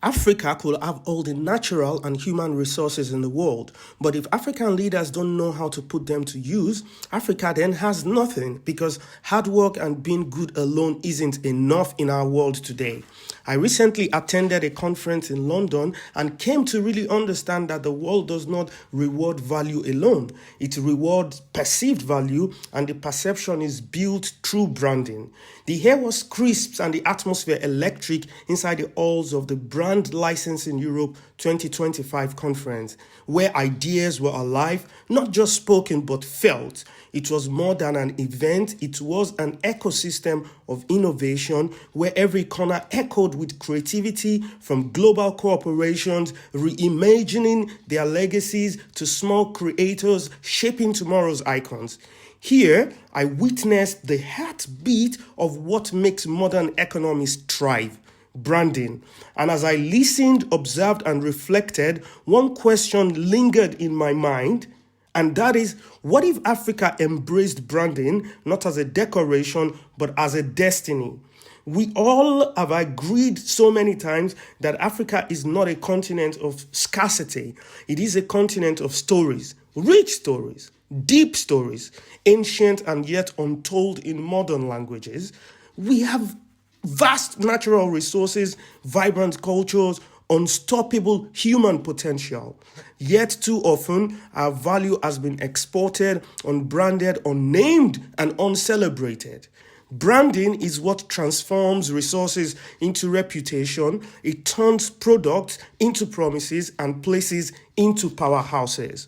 Africa could have all the natural and human resources in the world, but if African leaders don't know how to put them to use, Africa then has nothing because hard work and being good alone isn't enough in our world today. I recently attended a conference in London and came to really understand that the world does not reward value alone. It rewards perceived value, and the perception is built through branding. The air was crisp and the atmosphere electric inside the halls of the Brand Licensing Europe 2025 conference, where ideas were alive, not just spoken but felt. It was more than an event, it was an ecosystem of innovation where every corner echoed with creativity, from global corporations reimagining their legacies to small creators shaping tomorrow's icons. Here, I witnessed the heartbeat of what makes modern economies thrive: branding. And as I listened, observed, and reflected, one question lingered in my mind, and that is, what if Africa embraced branding not as a decoration, but as a destiny? We all have agreed so many times that Africa is not a continent of scarcity. It is a continent of stories, rich stories, deep stories, ancient and yet untold in modern languages. We have vast natural resources, vibrant cultures, unstoppable human potential. Yet too often, our value has been exported, unbranded, unnamed, and uncelebrated. Branding is what transforms resources into reputation. It turns products into promises and places into powerhouses.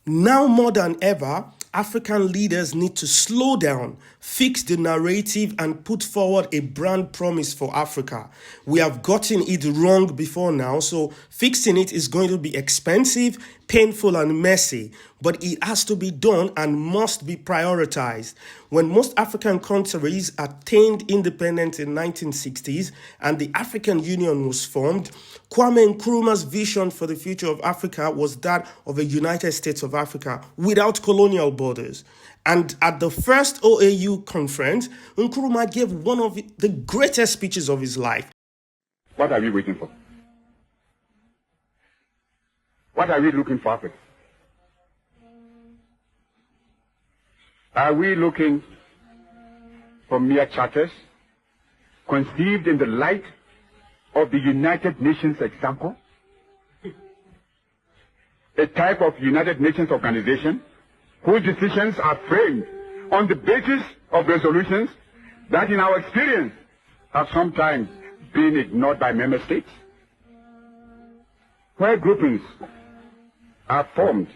Now more than ever, African leaders need to slow down, fix the narrative, and put forward a brand promise for Africa. We have gotten it wrong before now, so fixing it is going to be expensive, painful, and messy, but it has to be done and must be prioritized. When most African countries attained independence in 1960s and the African Union was formed, Kwame Nkrumah's vision for the future of Africa was that of a United States of Africa without colonial borders. And at the first OAU conference, Nkrumah gave one of the greatest speeches of his life. What are we waiting for? What are we looking for, Africa? Are we looking for mere charters conceived in the light of the United Nations example? A type of United Nations organization whose decisions are framed on the basis of resolutions that in our experience have sometimes been ignored by member states, where groupings are formed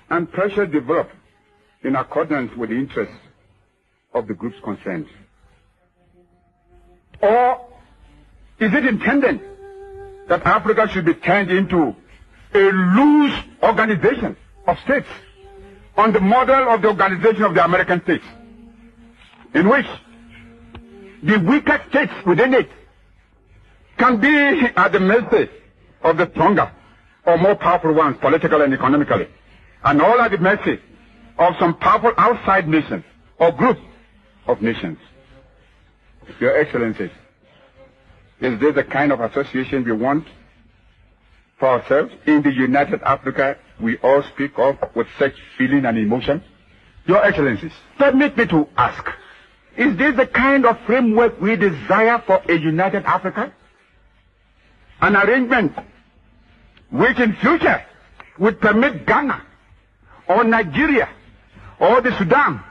and pressure developed in accordance with the interests of the groups concerned? Or is it intended that Africa should be turned into a loose organization of states on the model of the organization of the American states, in which the weaker states within it can be at the mercy of the stronger or more powerful ones, politically and economically, and all at the mercy of some powerful outside nations or group of nations? Your Excellencies, is this the kind of association we want for ourselves in the United Africa we all speak of with such feeling and emotion? Your Excellencies, permit me to ask, is this the kind of framework we desire for a united Africa? An arrangement which in future would permit Ghana or Nigeria or the Sudan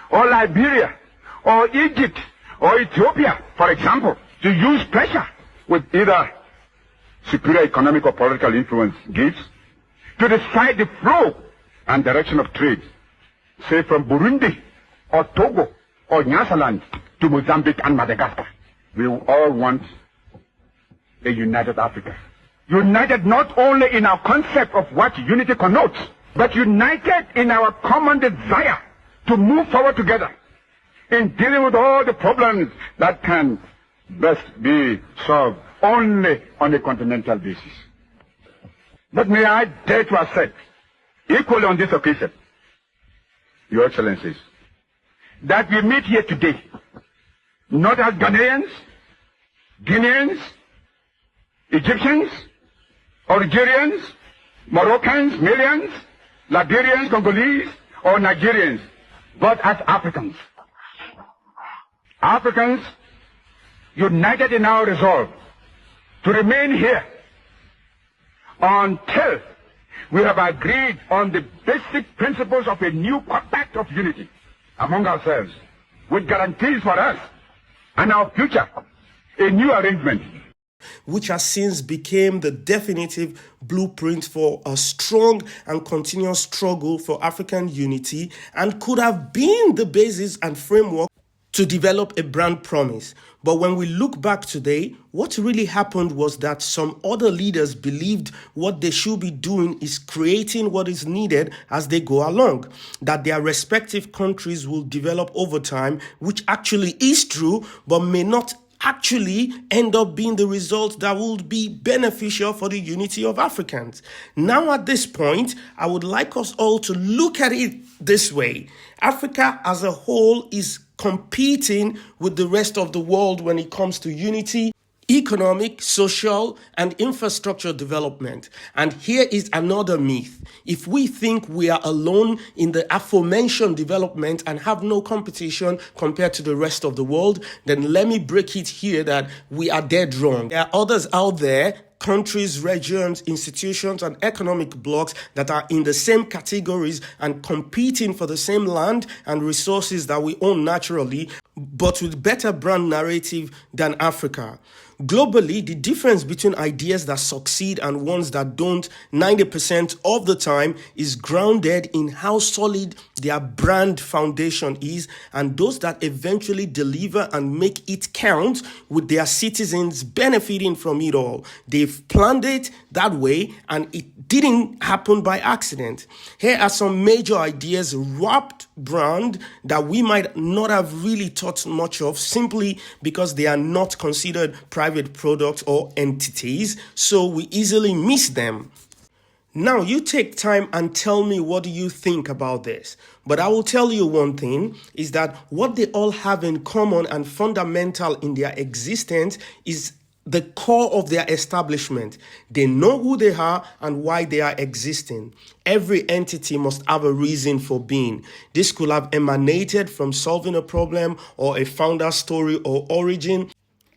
or Liberia or Egypt or Ethiopia, for example, to use pressure with either superior economic or political influence gives to decide the flow and direction of trade, say from Burundi or Togo or Nyasaland to Mozambique and Madagascar. We all want a united Africa. United not only in our concept of what unity connotes, but united in our common desire to move forward together in dealing with all the problems that can best be solved only on a continental basis. But may I dare to assert, equally on this occasion, Your Excellencies, that we meet here today not as Ghanaians, Guineans, Egyptians, Algerians, Moroccans, millions, Liberians, Congolese, or Nigerians, but as Africans. Africans united in our resolve to remain here until we have agreed on the basic principles of a new compact of unity among ourselves, which guarantees for us and our future a new arrangement, which has since become the definitive blueprint for a strong and continuous struggle for African unity and could have been the basis and framework to develop a brand promise. But when we look back today, what really happened was that some other leaders believed what they should be doing is creating what is needed as they go along, that their respective countries will develop over time, which actually is true, but may not actually end up being the result that would be beneficial for the unity of Africans. Now at this point, I would like us all to look at it this way. Africa as a whole is competing with the rest of the world when it comes to unity, economic, social, and infrastructure development. And here is another myth. If we think we are alone in the aforementioned development and have no competition compared to the rest of the world, then let me break it here that we are dead wrong. There are others out there, countries, regions, institutions, and economic blocks that are in the same categories and competing for the same land and resources that we own naturally, but with better brand narrative than Africa. Globally, the difference between ideas that succeed and ones that don't 90% of the time is grounded in how solid their brand foundation is, and those that eventually deliver and make it count with their citizens benefiting from it all. They've planned it that way and it didn't happen by accident. Here are some major ideas wrapped brand that we might not have really thought much of simply because they are not considered private products or entities, so we easily miss them. Now, you take time and tell me what do you think about this. But I will tell you one thing, is that what they all have in common and fundamental in their existence is the core of their establishment. They know who they are and why they are existing. Every entity must have a reason for being. This could have emanated from solving a problem or a founder's story or origin.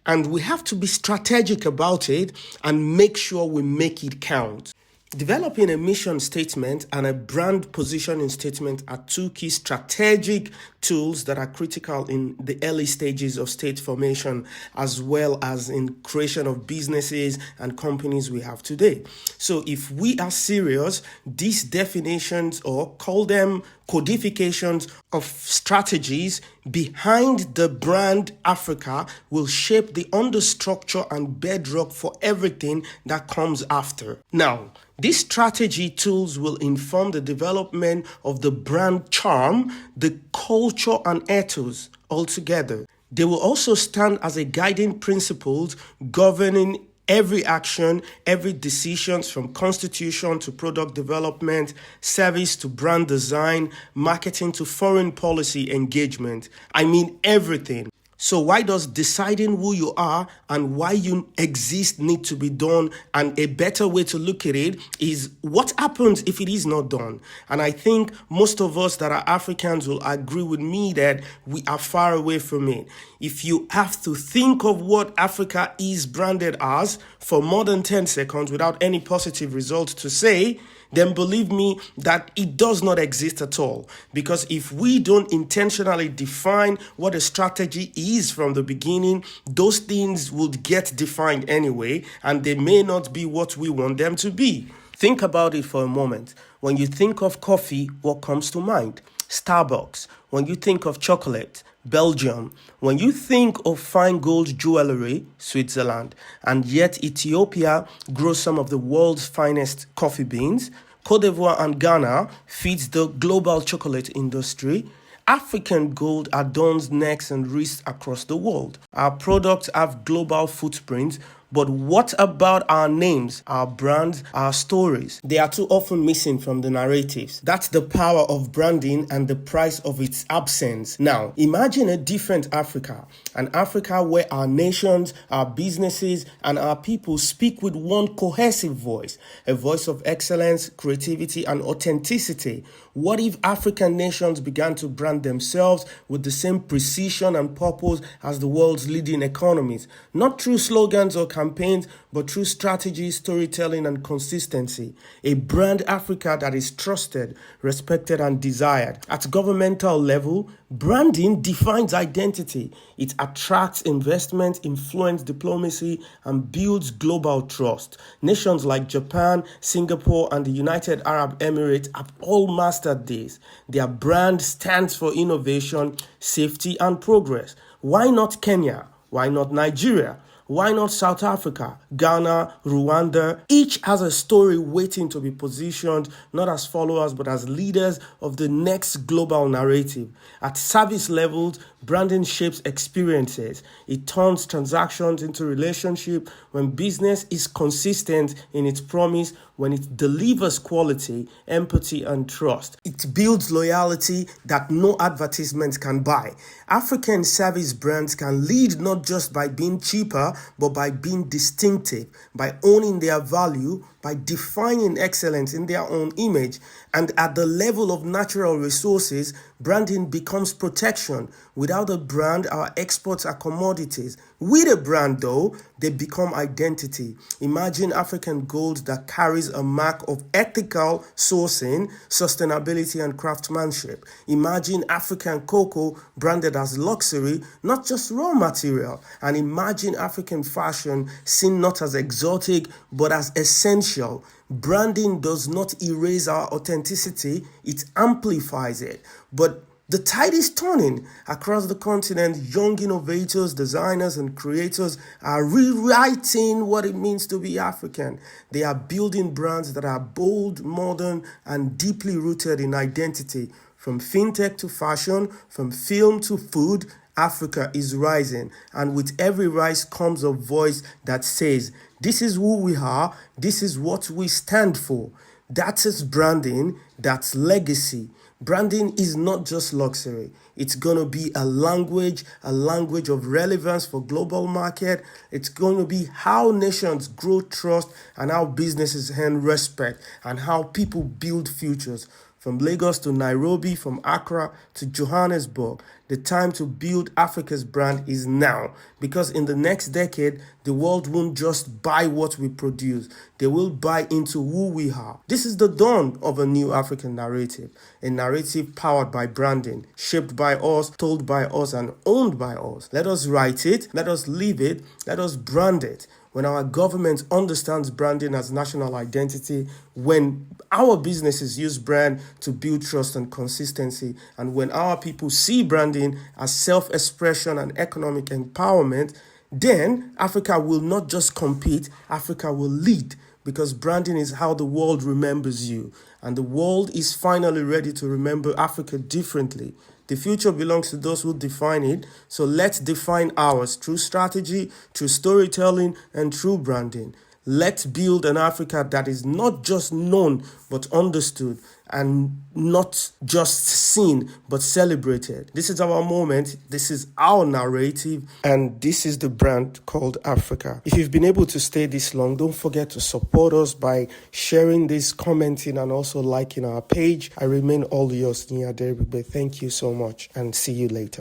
And we have to be strategic about it and make sure we make it count. Developing a mission statement and a brand positioning statement are two key strategic tools that are critical in the early stages of state formation, as well as in creation of businesses and companies we have today. So if we are serious, these definitions, or call them codifications of strategies behind the brand Africa, will shape the understructure and bedrock for everything that comes after. Now, these strategy tools will inform the development of the brand charm, the culture, and ethos altogether. They will also stand as a guiding principles governing every action, every decision, from constitution to product development, service to brand design, marketing to foreign policy engagement. I mean everything. So why does deciding who you are and why you exist need to be done? And a better way to look at it is what happens if it is not done? And I think most of us that are Africans will agree with me that we are far away from it. If you have to think of what Africa is branded as for more than 10 seconds without any positive results to say, then believe me that it does not exist at all. Because if we don't intentionally define what a strategy is from the beginning, those things would get defined anyway, and they may not be what we want them to be. Think about it for a moment. When you think of coffee, what comes to mind? Starbucks. When you think of chocolate, Belgium. When you think of fine gold jewelry, Switzerland. And yet Ethiopia grows some of the world's finest coffee beans. Cote d'Ivoire and Ghana feeds the global chocolate industry. African gold adorns necks and wrists across the world. Our products have global footprints, But what about our names, our brands, our stories? They are too often missing from the narratives. That's the power of branding and the price of its absence. Now, imagine a different Africa, an Africa where our nations, our businesses, and our people speak with one cohesive voice, a voice of excellence, creativity, and authenticity. What if African nations began to brand themselves with the same precision and purpose as the world's leading economies? Not through slogans or campaigns, but through strategy, storytelling, and consistency. A brand Africa that is trusted, respected, and desired. At governmental level, branding defines identity. It attracts investment, influence diplomacy, and builds global trust. Nations like Japan, Singapore, and the United Arab Emirates have all mastered this. Their brand stands for innovation, safety, and progress. Why not Kenya? Why not Nigeria? Why not South Africa, Ghana, Rwanda? Each has a story waiting to be positioned, not as followers, but as leaders of the next global narrative. At service levels, branding shapes experiences. It turns transactions into relationships. When business is consistent in its promise, when it delivers quality, empathy, and trust. It builds loyalty that no advertisement can buy. African service brands can lead not just by being cheaper, but by being distinctive, by owning their value, by defining excellence in their own image. And at the level of natural resources, branding becomes protection. Without a brand, our exports are commodities. With a brand, though, they become identity. Imagine African gold that carries a mark of ethical sourcing, sustainability, and craftsmanship. Imagine African cocoa branded as luxury, not just raw material. And imagine African fashion seen not as exotic, but as essential. Branding does not erase our authenticity, it amplifies it. But the tide is turning across the continent. Young innovators, designers, and creators are rewriting what it means to be African. They are building brands that are bold, modern, and deeply rooted in identity. From fintech to fashion, from film to food, Africa is rising. And with every rise comes a voice that says, this is who we are, this is what we stand for. That is branding, that's legacy. Branding is not just luxury. It's going to be a language of relevance for global market. It's going to be how nations grow trust and how businesses earn respect and how people build futures. From Lagos to Nairobi, from Accra to Johannesburg, the time to build Africa's brand is now. Because in the next decade, the world won't just buy what we produce. They will buy into who we are. This is the dawn of a new African narrative. A narrative powered by branding, shaped by us, told by us, and owned by us. Let us write it, let us live it, let us brand it. When our government understands branding as national identity, when our businesses use brand to build trust and consistency, and when our people see branding as self-expression and economic empowerment, then Africa will not just compete, Africa will lead. Because branding is how the world remembers you. And the world is finally ready to remember Africa differently. The future belongs to those who define it. So let's define ours through strategy, through storytelling, and through branding. Let's build an Africa that is not just known, but understood, and not just seen, but celebrated. This is our moment. This is our narrative. And this is the brand called Africa. If you've been able to stay this long, don't forget to support us by sharing this, commenting, and also liking our page. I remain all yours, Niyi Aderibigbe. Thank you so much, and see you later.